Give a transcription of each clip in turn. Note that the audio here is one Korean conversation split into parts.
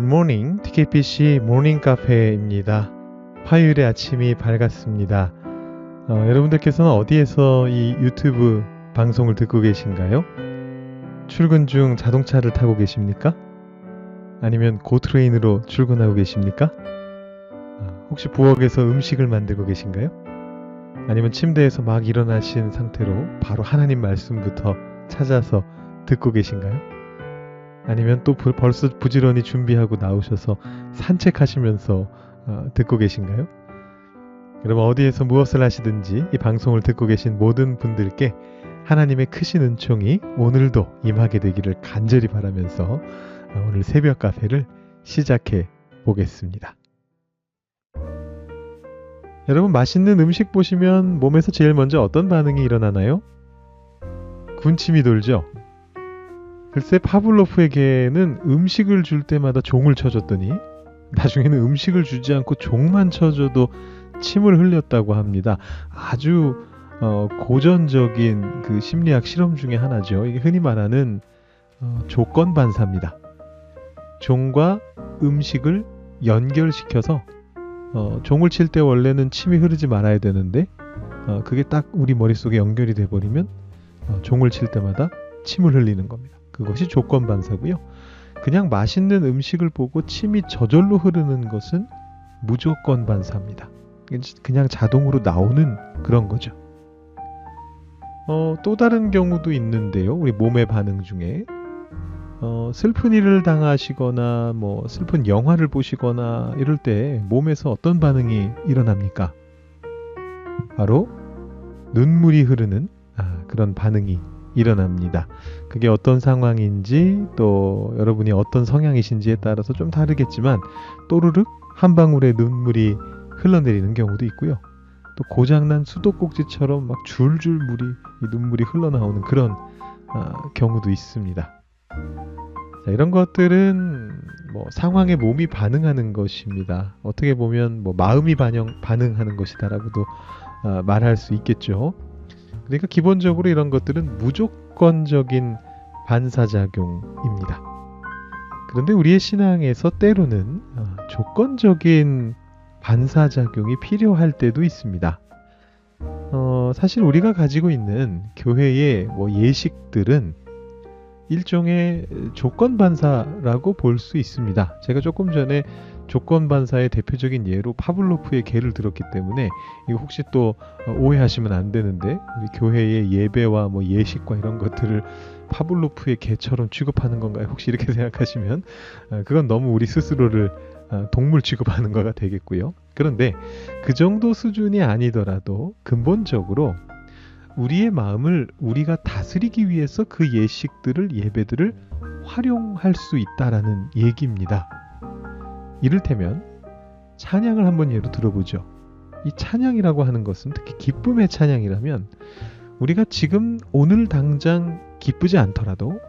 굿모닝 TKPC 모닝 카페입니다. 화요일의 아침이 밝았습니다. 여러분들께서는 어디에서 이 유튜브 방송을 듣고 계신가요? 출근 중 자동차를 타고 계십니까? 아니면 고트레인으로 출근하고 계십니까? 혹시 부엌에서 음식을 만들고 계신가요? 아니면 침대에서 막 일어나신 상태로 바로 하나님 말씀부터 찾아서 듣고 계신가요? 아니면 또 벌써 부지런히 준비하고 나오셔서 산책하시면서 듣고 계신가요? 여러분 어디에서 무엇을 하시든지 이 방송을 듣고 계신 모든 분들께 하나님의 크신 은총이 오늘도 임하게 되기를 간절히 바라면서 오늘 새벽 카페를 시작해 보겠습니다. 여러분 맛있는 음식 보시면 몸에서 제일 먼저 어떤 반응이 일어나나요? 군침이 돌죠? 글쎄 파블로프에게는 음식을 줄 때마다 종을 쳐줬더니 나중에는 음식을 주지 않고 종만 쳐줘도 침을 흘렸다고 합니다. 아주 고전적인 그 심리학 실험 중에 하나죠. 이게 흔히 말하는 조건 반사입니다. 종과 음식을 연결시켜서 종을 칠 때 원래는 침이 흐르지 말아야 되는데 그게 딱 우리 머릿속에 연결이 돼버리면 종을 칠 때마다 침을 흘리는 겁니다. 그것이 조건 반사고요. 그냥 맛있는 음식을 보고 침이 저절로 흐르는 것은 무조건 반사입니다. 그냥 자동으로 나오는 그런 거죠. 또 다른 경우도 있는데요. 우리 몸의 반응 중에 슬픈 일을 당하시거나 슬픈 영화를 보시거나 이럴 때 몸에서 어떤 반응이 일어납니까? 바로 눈물이 흐르는 그런 반응이 일어납니다. 그게 어떤 상황인지 또 여러분이 어떤 성향이신지에 따라서 좀 다르겠지만 또르륵 한 방울의 눈물이 흘러내리는 경우도 있고요. 또 고장난 수도꼭지처럼 막 줄줄 눈물이 흘러나오는 그런 경우도 있습니다. 자, 이런 것들은 상황에 몸이 반응하는 것입니다. 어떻게 보면 마음이 반응하는 것이다라고도 말할 수 있겠죠. 그러니까 기본적으로 이런 것들은 무조건적인 반사작용입니다. 그런데 우리의 신앙에서 때로는 조건적인 반사작용이 필요할 때도 있습니다. 사실 우리가 가지고 있는 교회의 예식들은 일종의 조건 반사라고 볼 수 있습니다. 제가 조금 전에 조건 반사의 대표적인 예로 파블로프의 개를 들었기 때문에 이거 혹시 또 오해하시면 안 되는데 우리 교회의 예배와 예식과 이런 것들을 파블로프의 개처럼 취급하는 건가요? 혹시 이렇게 생각하시면 그건 너무 우리 스스로를 동물 취급하는 거가 되겠고요. 그런데 그 정도 수준이 아니더라도 근본적으로 우리의 마음을 우리가 다스리기 위해서 그 예배들을 활용할 수 있다라는 얘기입니다. 이를테면 찬양을 한번 예로 들어보죠. 이 찬양이라고 하는 것은 특히 기쁨의 찬양이라면 우리가 지금 오늘 당장 기쁘지 않더라도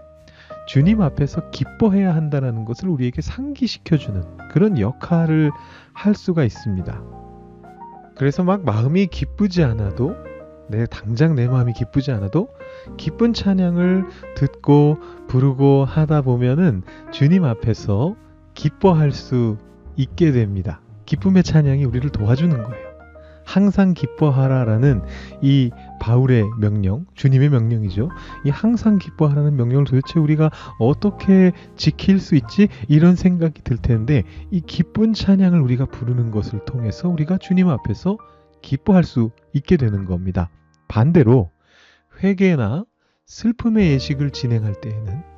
주님 앞에서 기뻐해야 한다는 것을 우리에게 상기시켜주는 그런 역할을 할 수가 있습니다. 그래서 마음이 기쁘지 않아도 당장 내 마음이 기쁘지 않아도 기쁜 찬양을 듣고 부르고 하다 보면은 주님 앞에서 기뻐할 수 있게 됩니다. 기쁨의 찬양이 우리를 도와주는 거예요. 항상 기뻐하라라는 이 바울의 명령, 주님의 명령이죠. 이 항상 기뻐하라는 명령을 도대체 우리가 어떻게 지킬 수 있지? 이런 생각이 들 텐데 이 기쁜 찬양을 우리가 부르는 것을 통해서 우리가 주님 앞에서 기뻐할 수 있게 되는 겁니다. 반대로 회개나 슬픔의 예식을 진행할 때에는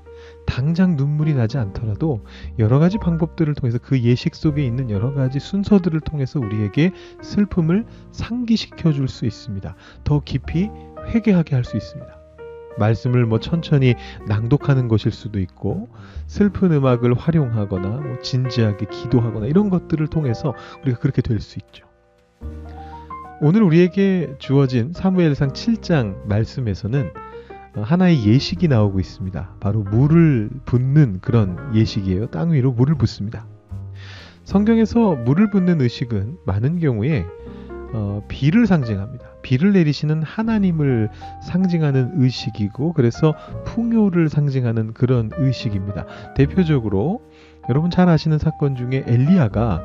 당장 눈물이 나지 않더라도 여러 가지 방법들을 통해서 그 예식 속에 있는 여러 가지 순서들을 통해서 우리에게 슬픔을 상기시켜 줄 수 있습니다. 더 깊이 회개하게 할 수 있습니다. 말씀을 천천히 낭독하는 것일 수도 있고 슬픈 음악을 활용하거나 진지하게 기도하거나 이런 것들을 통해서 우리가 그렇게 될 수 있죠. 오늘 우리에게 주어진 사무엘상 7장 말씀에서는 하나의 예식이 나오고 있습니다. 바로 물을 붓는 그런 예식이에요. 땅 위로 물을 붓습니다. 성경에서 물을 붓는 의식은 많은 경우에 비를 상징합니다. 비를 내리시는 하나님을 상징하는 의식이고 그래서 풍요를 상징하는 그런 의식입니다. 대표적으로 여러분 잘 아시는 사건 중에 엘리야가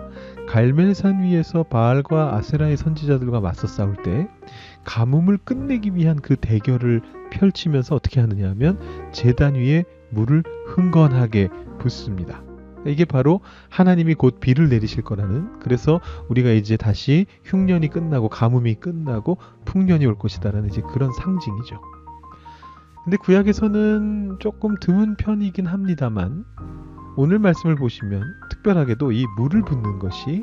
갈멜산 위에서 바알과 아세라의 선지자들과 맞서 싸울 때 가뭄을 끝내기 위한 그 대결을 펼치면서 어떻게 하느냐 하면 제단 위에 물을 흥건하게 붓습니다. 이게 바로 하나님이 곧 비를 내리실 거라는, 그래서 우리가 이제 다시 흉년이 끝나고 가뭄이 끝나고 풍년이 올 것이다라는 이제 그런 상징이죠. 근데 구약에서는 조금 드문 편이긴 합니다만 오늘 말씀을 보시면 특별하게도 이 물을 붓는 것이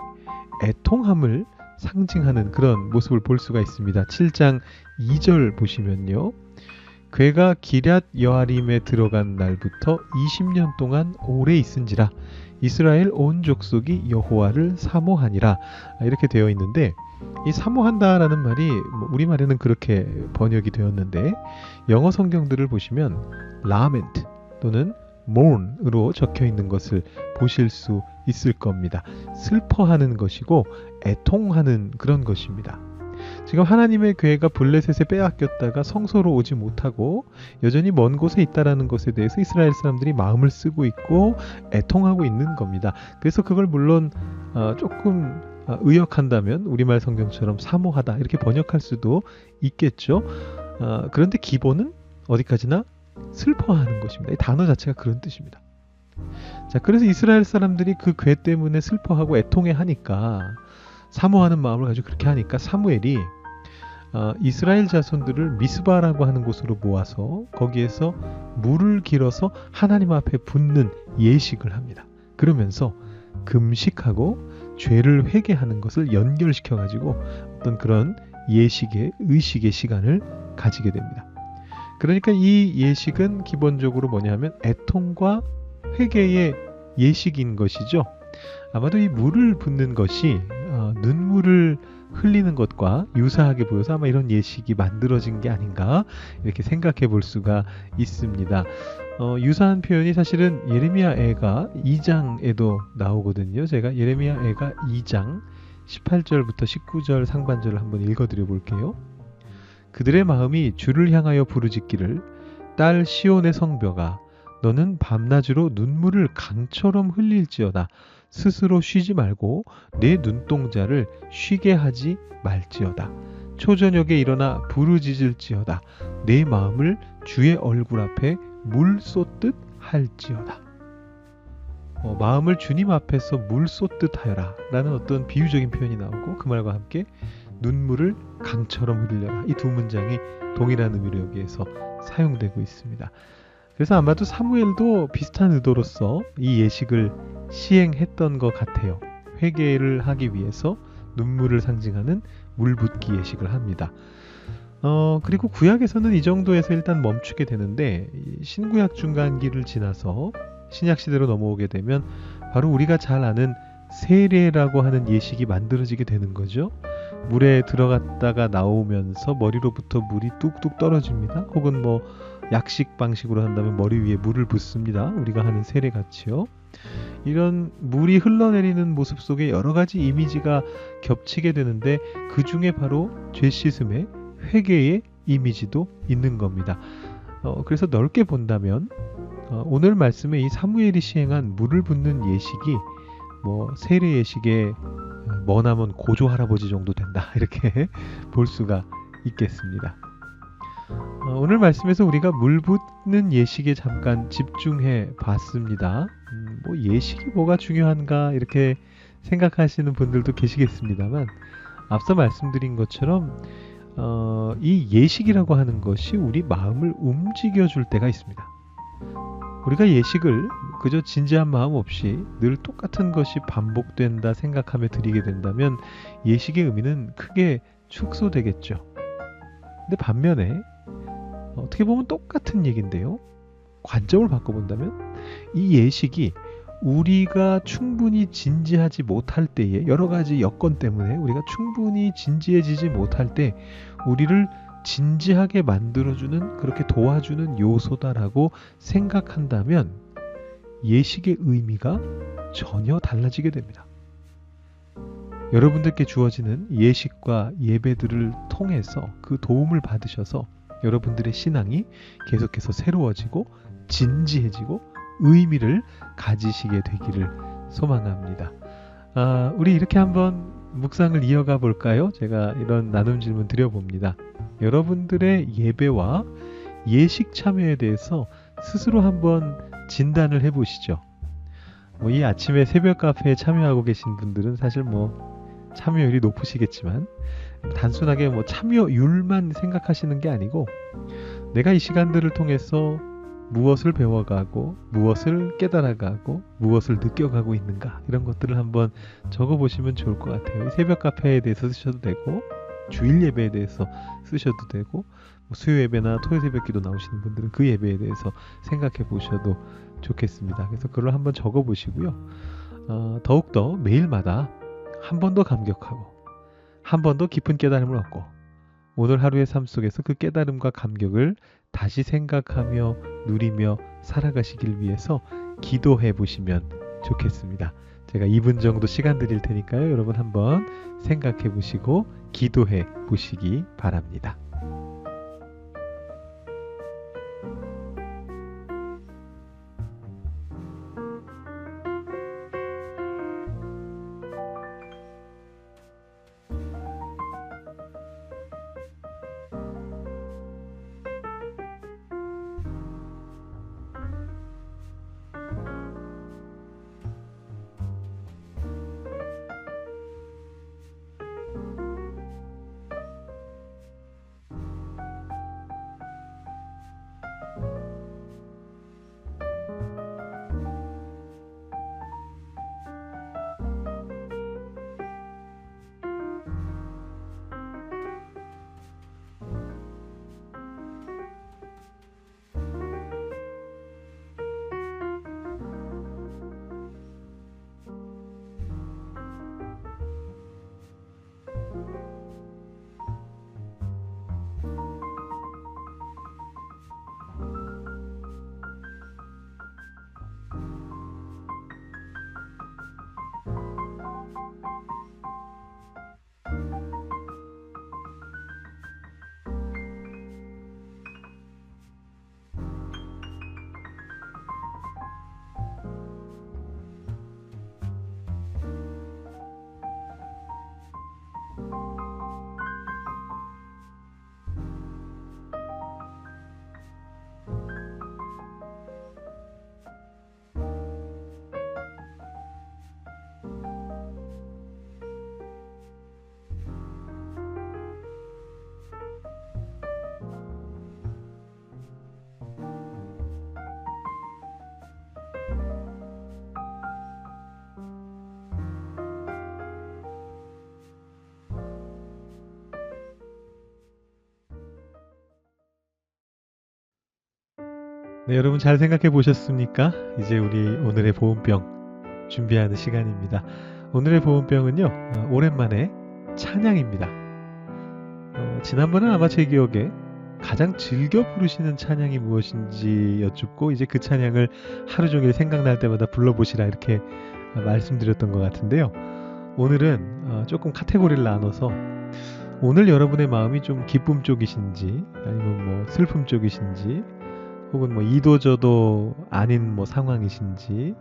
애통함을 상징하는 그런 모습을 볼 수가 있습니다. 7장 2절 보시면요. 괴가 기럇 여아림에 들어간 날부터 20년 동안 오래 있은지라 이스라엘 온 족속이 여호와를 사모하니라, 이렇게 되어 있는데, 이 사모한다라는 말이 우리말에는 그렇게 번역이 되었는데 영어 성경들을 보시면 lament 또는 mourn으로 적혀 있는 것을 보실 수 있을 겁니다. 슬퍼하는 것이고 애통하는 그런 것입니다. 지금 하나님의 괴가 블레셋에 빼앗겼다가 성소로 오지 못하고 여전히 먼 곳에 있다라는 것에 대해서 이스라엘 사람들이 마음을 쓰고 있고 애통하고 있는 겁니다. 그래서 그걸 물론 조금 의역한다면 우리말 성경처럼 사모하다 이렇게 번역할 수도 있겠죠. 그런데 기본은 어디까지나 슬퍼하는 것입니다. 이 단어 자체가 그런 뜻입니다. 자, 그래서 이스라엘 사람들이 그 괴 때문에 슬퍼하고 애통해 하니까, 사모하는 마음을 가지고 그렇게 하니까 사무엘이 이스라엘 자손들을 미스바라고 하는 곳으로 모아서 거기에서 물을 길어서 하나님 앞에 붓는 예식을 합니다. 그러면서 금식하고 죄를 회개하는 것을 연결시켜 가지고 어떤 그런 예식의 의식의 시간을 가지게 됩니다. 그러니까 이 예식은 기본적으로 뭐냐면 애통과 회개의 예식인 것이죠. 아마도 이 물을 붓는 것이 눈물을 흘리는 것과 유사하게 보여서 아마 이런 예식이 만들어진 게 아닌가 이렇게 생각해 볼 수가 있습니다. 유사한 표현이 사실은 예레미야 애가 2장에도 나오거든요. 제가 예레미야 애가 2장 18절부터 19절 상반절을 한번 읽어드려 볼게요. 그들의 마음이 주를 향하여 부르짖기를 딸 시온의 성벽아 너는 밤낮으로 눈물을 강처럼 흘릴지어다. 스스로 쉬지 말고 내 눈동자를 쉬게 하지 말지어다. 초저녁에 일어나 부르짖을지어다. 내 마음을 주의 얼굴 앞에 물 쏟듯 할지어다. 마음을 주님 앞에서 물 쏟듯 하여라 라는 어떤 비유적인 표현이 나오고 그 말과 함께 눈물을 강처럼 흘려라. 이 두 문장이 동일한 의미로 여기에서 사용되고 있습니다. 그래서 아마도 사무엘도 비슷한 의도로서 이 예식을 시행했던 것 같아요. 회개를 하기 위해서 눈물을 상징하는 물붓기 예식을 합니다. 그리고 구약에서는 이 정도에서 일단 멈추게 되는데 신구약 중간기를 지나서 신약 시대로 넘어오게 되면 바로 우리가 잘 아는 세례라고 하는 예식이 만들어지게 되는 거죠. 물에 들어갔다가 나오면서 머리로부터 물이 뚝뚝 떨어집니다. 혹은 약식 방식으로 한다면 머리 위에 물을 붓습니다. 우리가 하는 세례 같이요. 이런 물이 흘러내리는 모습 속에 여러 가지 이미지가 겹치게 되는데 그 중에 바로 죄 씻음의 회개의 이미지도 있는 겁니다. 그래서 넓게 본다면 오늘 말씀에 이 사무엘이 시행한 물을 붓는 예식이 세례 예식의 머나먼 고조 할아버지 정도 된다 이렇게 볼 수가 있겠습니다. 오늘 말씀에서 우리가 물 붓는 예식에 잠깐 집중해 봤습니다. 예식이 뭐가 중요한가 이렇게 생각하시는 분들도 계시겠습니다만 앞서 말씀드린 것처럼 이 예식이라고 하는 것이 우리 마음을 움직여 줄 때가 있습니다. 우리가 예식을 그저 진지한 마음 없이 늘 똑같은 것이 반복된다 생각하며 드리게 된다면 예식의 의미는 크게 축소되겠죠. 근데 반면에 어떻게 보면 똑같은 얘기인데요. 관점을 바꿔본다면 이 예식이 우리가 충분히 진지하지 못할 때에 여러 가지 여건 때문에 우리가 충분히 진지해지지 못할 때 우리를 진지하게 만들어주는 그렇게 도와주는 요소다라고 생각한다면 예식의 의미가 전혀 달라지게 됩니다. 여러분들께 주어지는 예식과 예배들을 통해서 그 도움을 받으셔서 여러분들의 신앙이 계속해서 새로워지고 진지해지고 의미를 가지시게 되기를 소망합니다. 우리 이렇게 한번 묵상을 이어가 볼까요? 제가 이런 나눔 질문 드려봅니다. 여러분들의 예배와 예식 참여에 대해서 스스로 한번 진단을 해보시죠. 이 아침에 새벽 카페에 참여하고 계신 분들은 사실 참여율이 높으시겠지만 단순하게 참여율만 생각하시는 게 아니고 내가 이 시간들을 통해서 무엇을 배워가고 무엇을 깨달아가고 무엇을 느껴가고 있는가, 이런 것들을 한번 적어보시면 좋을 것 같아요. 새벽 카페에 대해서 쓰셔도 되고 주일 예배에 대해서 쓰셔도 되고 수요 예배나 토요 새벽 기도 나오시는 분들은 그 예배에 대해서 생각해 보셔도 좋겠습니다. 그래서 그걸 한번 적어보시고요. 더욱더 매일마다 한 번 더 감격하고 한 번 더 깊은 깨달음을 얻고 오늘 하루의 삶 속에서 그 깨달음과 감격을 다시 생각하며 누리며 살아가시길 위해서 기도해 보시면 좋겠습니다. 제가 2분 정도 시간 드릴 테니까요. 여러분 한번 생각해 보시고 기도해 보시기 바랍니다. 네, 여러분 잘 생각해 보셨습니까? 이제 우리 오늘의 보온병 준비하는 시간입니다. 오늘의 보온병은요, 오랜만에 찬양입니다. 지난번에 아마 제 기억에 가장 즐겨 부르시는 찬양이 무엇인지 여쭙고 이제 그 찬양을 하루 종일 생각날 때마다 불러보시라 이렇게 말씀드렸던 것 같은데요. 오늘은 조금 카테고리를 나눠서 오늘 여러분의 마음이 좀 기쁨 쪽이신지 아니면 슬픔 쪽이신지 혹은 이도저도 아닌 상황이신지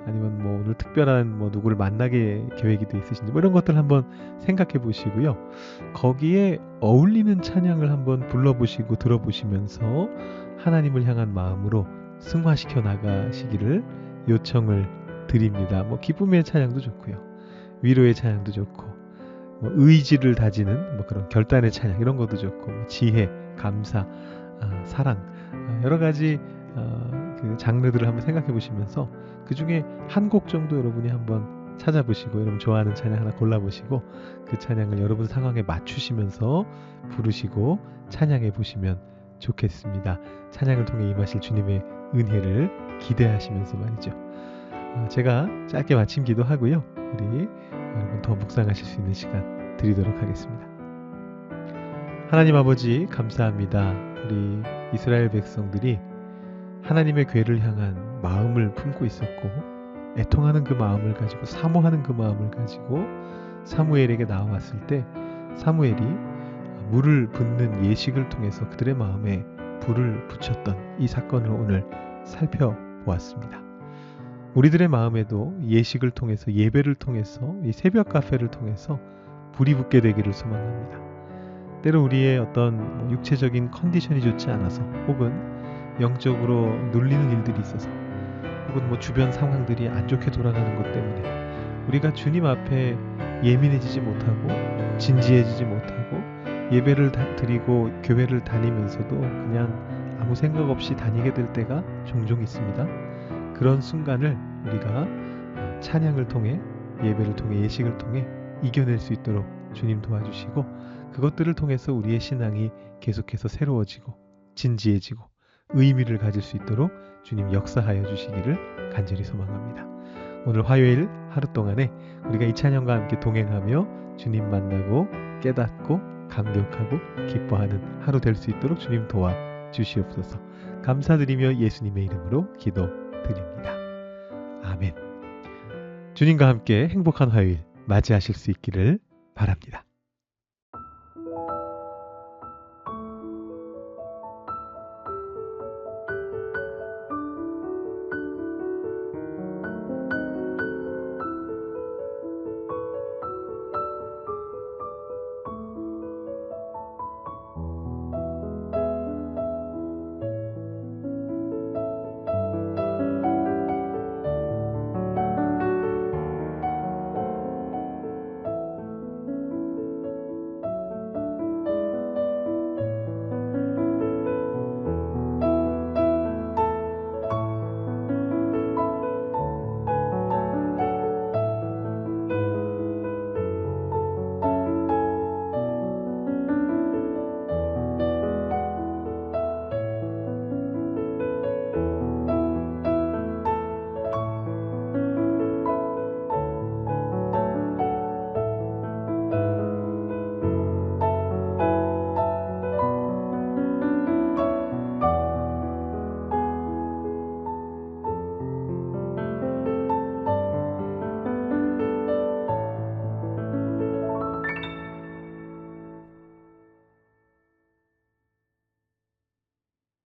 아니면 오늘 특별한 누구를 만나게 계획이 돼 있으신지 이런 것들 한번 생각해 보시고요. 거기에 어울리는 찬양을 한번 불러보시고 들어보시면서 하나님을 향한 마음으로 승화시켜 나가시기를 요청을 드립니다. 기쁨의 찬양도 좋고요. 위로의 찬양도 좋고 의지를 다지는 그런 결단의 찬양 이런 것도 좋고 지혜, 감사, 사랑 여러 가지 그 장르들을 한번 생각해 보시면서 그 중에 한 곡 정도 여러분이 한번 찾아보시고 여러분 좋아하는 찬양 하나 골라보시고 그 찬양을 여러분 상황에 맞추시면서 부르시고 찬양해 보시면 좋겠습니다. 찬양을 통해 임하실 주님의 은혜를 기대하시면서 말이죠. 제가 짧게 마침 기도하고요. 우리 여러분 더 묵상하실 수 있는 시간 드리도록 하겠습니다. 하나님 아버지 감사합니다. 우리 이스라엘 백성들이 하나님의 궤를 향한 마음을 품고 있었고 애통하는 그 마음을 가지고 사모하는 그 마음을 가지고 사무엘에게 나왔을 때 사무엘이 물을 붓는 예식을 통해서 그들의 마음에 불을 붙였던 이 사건을 오늘 살펴보았습니다. 보았습니다. 우리들의 마음에도 예식을 통해서, 예배를 통해서, 이 새벽 카페를 통해서 불이 붙게 되기를 소망합니다. 때로 우리의 어떤 육체적인 컨디션이 좋지 않아서, 혹은 영적으로 눌리는 일들이 있어서, 혹은 주변 상황들이 안 좋게 돌아가는 것 때문에 우리가 주님 앞에 예민해지지 못하고 진지해지지 못하고 예배를 드리고 교회를 다니면서도 그냥 아무 생각 없이 다니게 될 때가 종종 있습니다. 그런 순간을 우리가 찬양을 통해, 예배를 통해, 예식을 통해 이겨낼 수 있도록 주님 도와주시고, 그것들을 통해서 우리의 신앙이 계속해서 새로워지고 진지해지고 의미를 가질 수 있도록 주님 역사하여 주시기를 간절히 소망합니다. 오늘 화요일 하루 동안에 우리가 이 찬양과 함께 동행하며 주님 만나고 깨닫고 감격하고 기뻐하는 하루 될 수 있도록 주님 도와주시옵소서. 감사드리며 예수님의 이름으로 기도드립니다. 아멘. 주님과 함께 행복한 화요일 맞이하실 수 있기를 바랍니다.